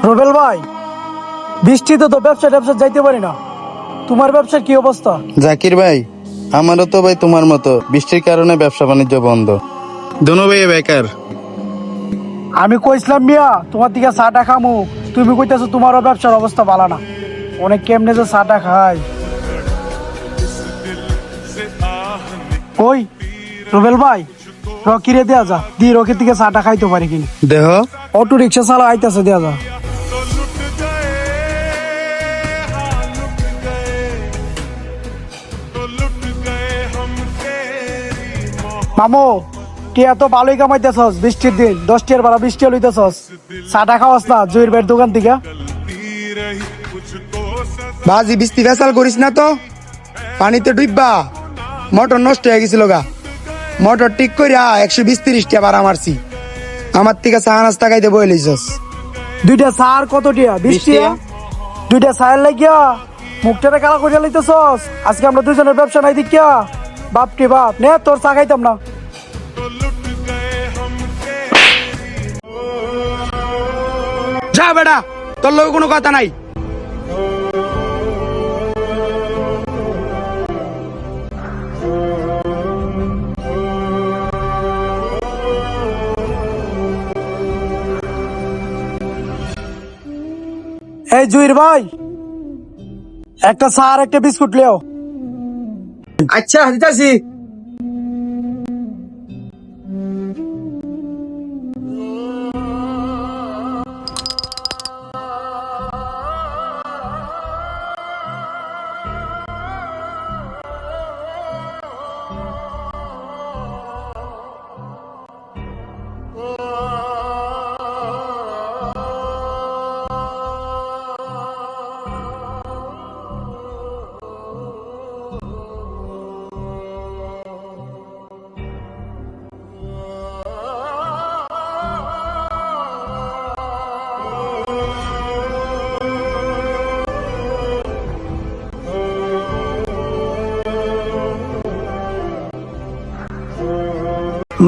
রুবেল ভাই, বৃষ্টিতে তো ব্যবসা যাইতে পারি না। তোমার ব্যবসার কি অবস্থা? জাকির ভাই, আমারও তো ভাই তোমার মতো বৃষ্টির কারণে ব্যবসা বাণিজ্য বন্ধ। দোনো ভাই বেকার। আমি কইছিলাম মিয়া তোমার দিকে চাটা খামু, তুমি কইতেছো তোমারও ব্যবসার অবস্থা ভালো না। অনেক কেমনে যে চাটা খাই। ওই রুবেল ভাই, রকিরে দেয়া যা, দি রকির দিকে চাটা খাইতে পারি কিনা। দেহ অটো রিক্সা চালা আইতাছে, দেয়া যা। মামু, টিয়া তো ভালোই কামাইতেছস বৃষ্টির দিন, 10 টিয়ার বেলা বৃষ্টি লইতেছস। চাটা খাওয়াস না জহির ভাইয়ের দোকান থেকে? বাজি বৃষ্টি ফেসাল করিস না তো, পানিতে ডুববা। মোটর নষ্ট হয়ে গেছিল গা, মোটর ঠিক করিয়া 120-30 টিয়া ভাড়া মারছি। আমার থেকে চা নাস্তা খাইতে বই লইছস। দুইটা সার কত টিয়া? 20 টিয়া। দুইটা সার লাগিয়া মুখটারে কালা করিয়া লইতেছস। আজকে আমরা দুজনের ব্যবসা নাই দেখিয়া বাপ কে বাপ, নে তোর চা খাইতাম না। যা বেটা, তোর লোক কোনো কথা নাই। এই জহির ভাই, একটা চা আর একটা বিস্কুট লিও। আচ্ছা দিতাছি।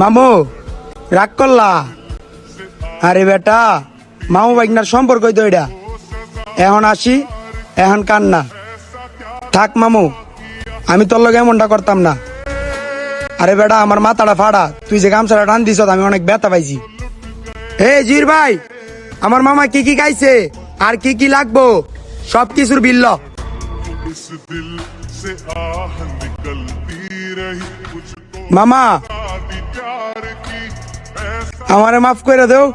মামু রাগ করলা? আরে বেটা, মামু ভাইনার সম্পর্ক তো এটা। এখন আসি, এখন কান্না। থাক মামু, আমি তোর লগে এমনটা করতাম না। আরে বেটা, আমার মাথাটা ফাড়া, তুই যে গামছাটা টান দিছ আমি অনেক ব্যথা পাইছি। হে জির ভাই, আমার মামা কি কি খাইছে আর কি কি লাগবো সব কিছুর বিল ল। মামা, আমারে মাফ করে দেও।